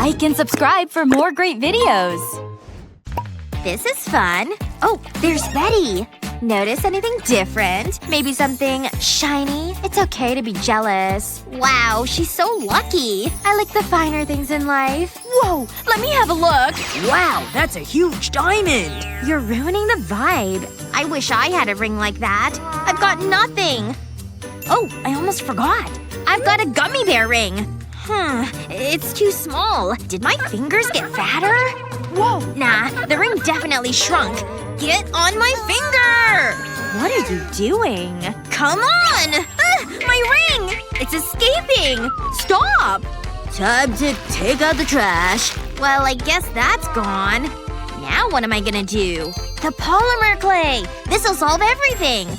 Like and subscribe for more great videos! This is fun. Oh, there's Betty. Notice anything different? Maybe something shiny? It's okay to be jealous. Wow, she's so lucky. I like the finer things in life. Whoa! Let me have a look! Wow, that's a huge diamond! You're ruining the vibe. I wish I had a ring like that. I've got nothing. Oh, I almost forgot. I've got a gummy bear ring. It's too small. Did my fingers get fatter? Whoa, nah. The ring definitely shrunk. Get on my finger! What are you doing? Come on! My ring! It's escaping! Stop! Time to take out the trash. Well, I guess that's gone. Now what am I gonna do? The polymer clay! This'll solve everything!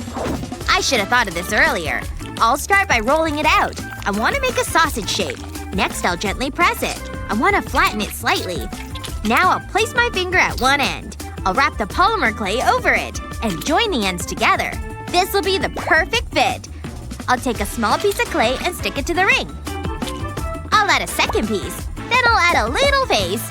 I should have thought of this earlier. I'll start by rolling it out. I want to make a sausage shape. Next I'll gently press it. I want to flatten it slightly. Now I'll place my finger at one end. I'll wrap the polymer clay over it and join the ends together. This'll be the perfect fit. I'll take a small piece of clay and stick it to the ring. I'll add a second piece. Then I'll add a little face.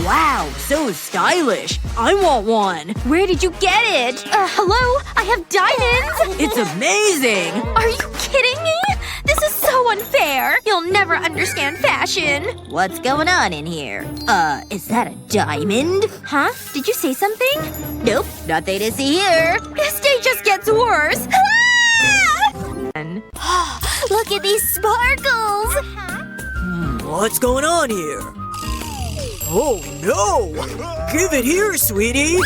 Wow, so stylish. I want one. Where did you get it? Hello? I have diamonds! It's amazing! Are you kidding me? This is so unfair! You'll never understand fashion. What's going on in here? Is that a diamond? Huh? Did you say something? Nope. Nothing to see here. This day just gets worse. Look at these sparkles! What's going on here? Oh no! Give it here, sweetie!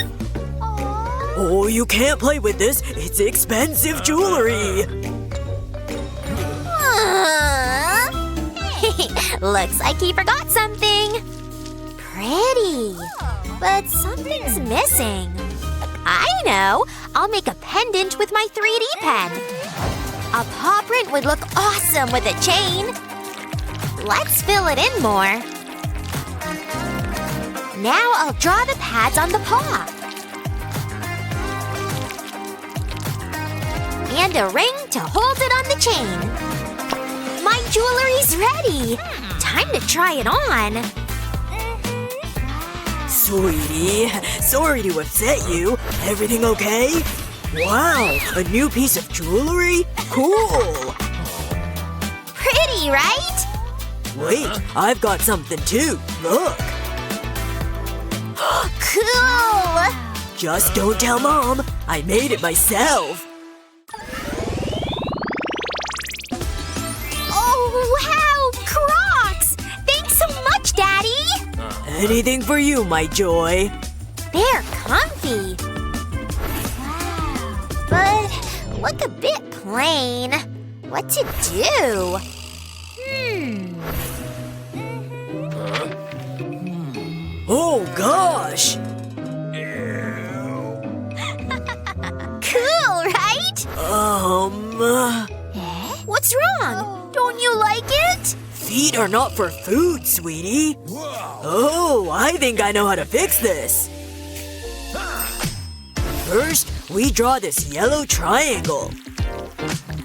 Oh, you can't play with this. It's expensive jewelry! Looks like he forgot something. Pretty. But something's missing. I know! I'll make a pendant with my 3D pen. A paw print would look awesome with a chain. Let's fill it in more. Now I'll draw the pads on the paw. And a ring to hold it on the chain. My jewelry's ready! Time to try it on. Sweetie, sorry to upset you. Everything okay? Wow, a new piece of jewelry? Cool! Pretty, right? Wait, I've got something too. Look! Cool! Just don't tell Mom. I made it myself. Oh, wow! Crocs! Thanks so much, Daddy! Anything for you, my joy. They're comfy. Wow. But look a bit plain. What to do? Oh gosh! Cool, right? What's wrong? Don't you like it? Feet are not for food, sweetie. Oh, I think I know how to fix this. First, we draw this yellow triangle.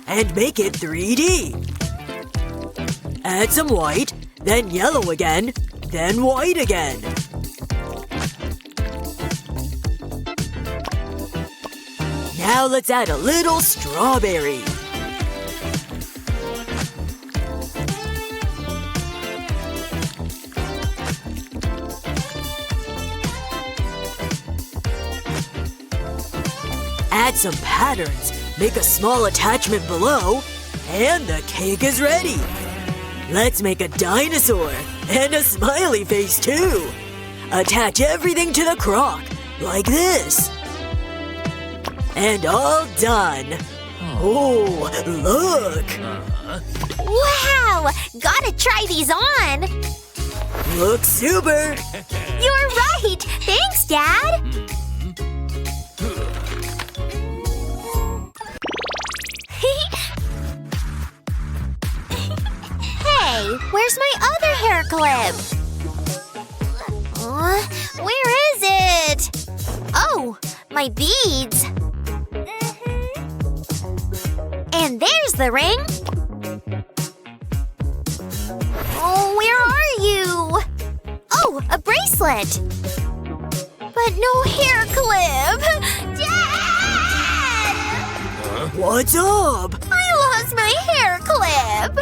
And make it 3D. Add some white, then yellow again, then white again. Now let's add a little strawberry. Add some patterns, make a small attachment below, and the cake is ready. Let's make a dinosaur, and a smiley face too. Attach everything to the crock, like this. And all done. Oh, look! Wow! Gotta try these on! Looks super! You're right! Thanks, Dad! Hey, where's my other hair clip? Where is it? Oh, my beads. And there's the ring. Oh, where are you? bracelet. But no hair clip! Dad! What's up? I lost my hair clip!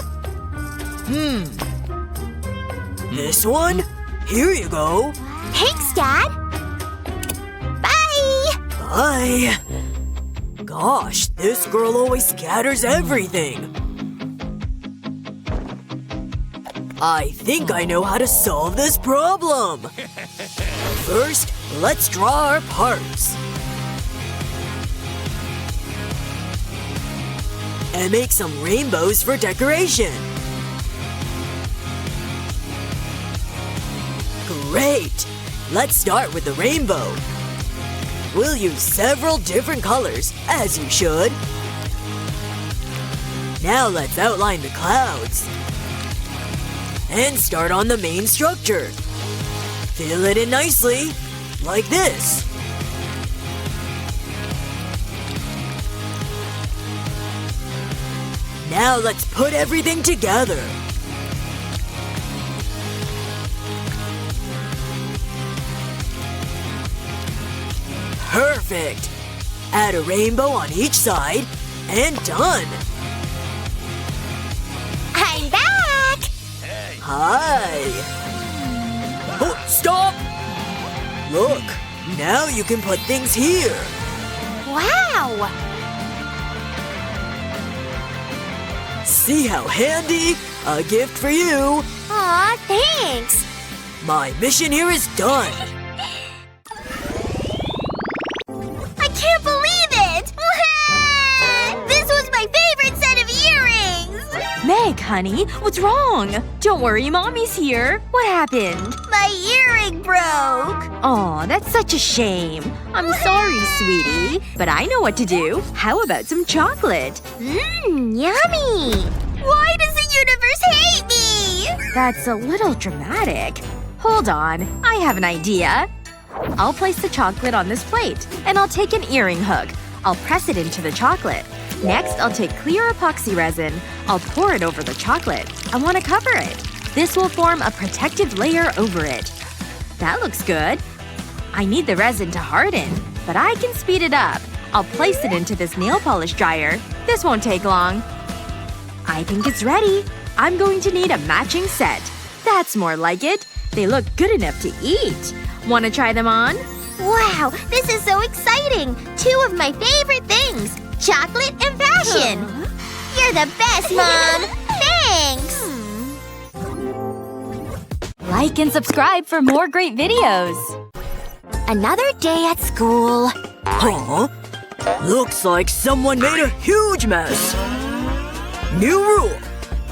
This one? Here you go. Thanks, Dad! Bye! Bye. Gosh, this girl always scatters everything. I think I know how to solve this problem. First, let's draw our parts. And make some rainbows for decoration. Great! Let's start with the rainbow. We'll use several different colors, as you should. Now let's outline the clouds. And start on the main structure. Fill it in nicely, like this. Now let's put everything together. Perfect! Add a rainbow on each side, and done! I'm back! Hi! Oh, stop! Look, now you can put things here. Wow! See how handy? A gift for you! Aw, thanks! My mission here is done! I can't believe it! This was my favorite set of earrings! Meg, honey, what's wrong? Don't worry, Mommy's here. What happened? My earring broke! Aw, that's such a shame. I'm sorry, sweetie. But I know what to do. How about some chocolate? Yummy! Why does the universe hate me? That's a little dramatic. Hold on. I have an idea. I'll place the chocolate on this plate. And I'll take an earring hook. I'll press it into the chocolate. Next, I'll take clear epoxy resin. I'll pour it over the chocolate. I want to cover it. This will form a protective layer over it. That looks good. I need the resin to harden. But I can speed it up. I'll place it into this nail polish dryer. This won't take long. I think it's ready. I'm going to need a matching set. That's more like it. They look good enough to eat. Want to try them on? Wow, this is so exciting! 2 of my favorite things! Chocolate and fashion! You're the best, Mom! Thanks! Like and subscribe for more great videos. Another day at school. Huh? Looks like someone made a huge mess. New rule.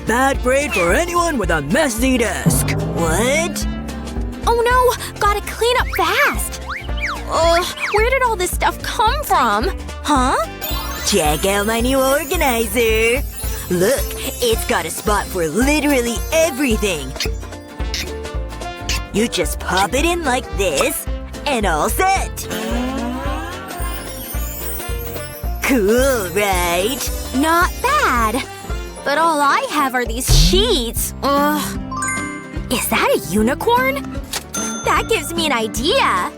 Bad grade for anyone with a messy desk. What? Oh no! Gotta clean up fast! Ugh, where did all this stuff come from? Huh? Check out my new organizer. Look, it's got a spot for literally everything. You just pop it in like this, and all set. Cool, right? Not bad. But all I have are these sheets. Ugh. Is that a unicorn? That gives me an idea.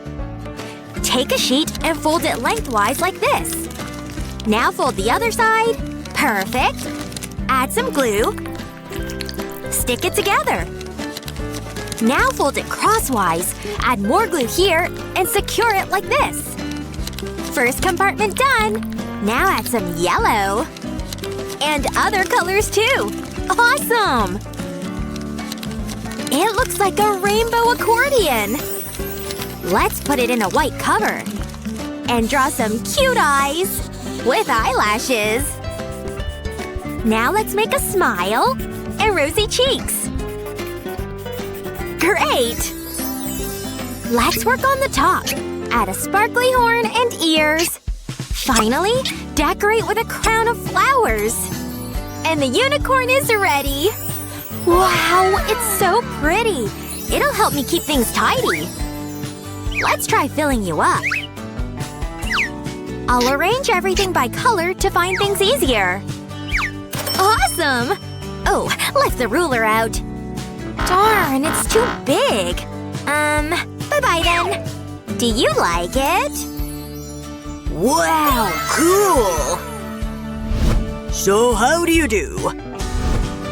Take a sheet and fold it lengthwise like this. Now fold the other side. Perfect. Add some glue. Stick it together. Now fold it crosswise. Add more glue here and secure it like this. First compartment done. Now add some yellow. And other colors too. Awesome! It looks like a rainbow accordion. Let's put it in a white cover. And draw some cute eyes. With eyelashes. Now let's make a smile. And rosy cheeks. Great! Let's work on the top. Add a sparkly horn and ears. Finally, decorate with a crown of flowers. And the unicorn is ready. Wow, it's so pretty. It'll help me keep things tidy. Let's try filling you up. I'll arrange everything by color to find things easier. Awesome! Oh, lift the ruler out. Darn, it's too big. Bye-bye then. Do you like it? Wow, cool! So how do you do?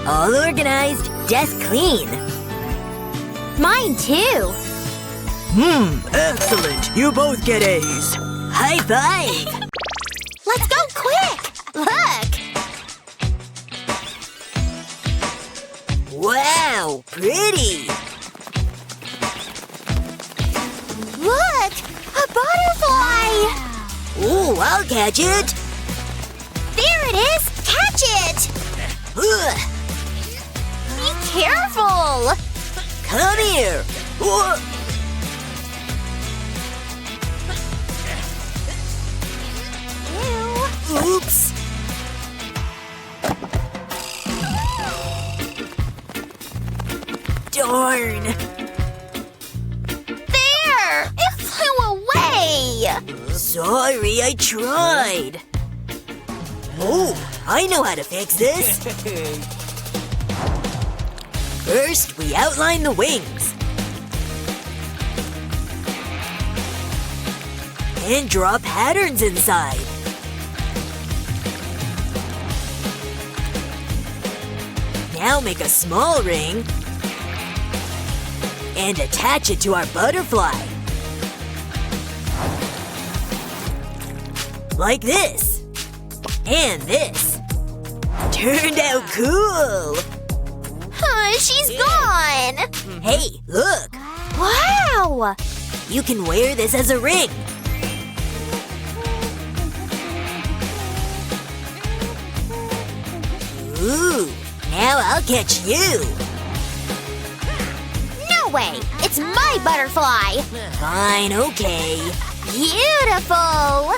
All organized, desk clean. Mine too. Excellent. You both get A's. High five! Let's go quick! Look! Wow, pretty! Look! A butterfly! Ooh, I'll catch it! There it is! Catch it! Ugh, Be careful! come here! Whoa. Oops! Darn! There! It flew away! Sorry, I tried. Oh, I know how to fix this. First, we outline the wings. And draw patterns inside. Now make a small ring and attach it to our butterfly. Like this. And this. Turned out cool! She's gone! Hey, look! Wow! You can wear this as a ring. Ooh, now I'll catch you. No way! It's my butterfly! Fine, okay. Beautiful!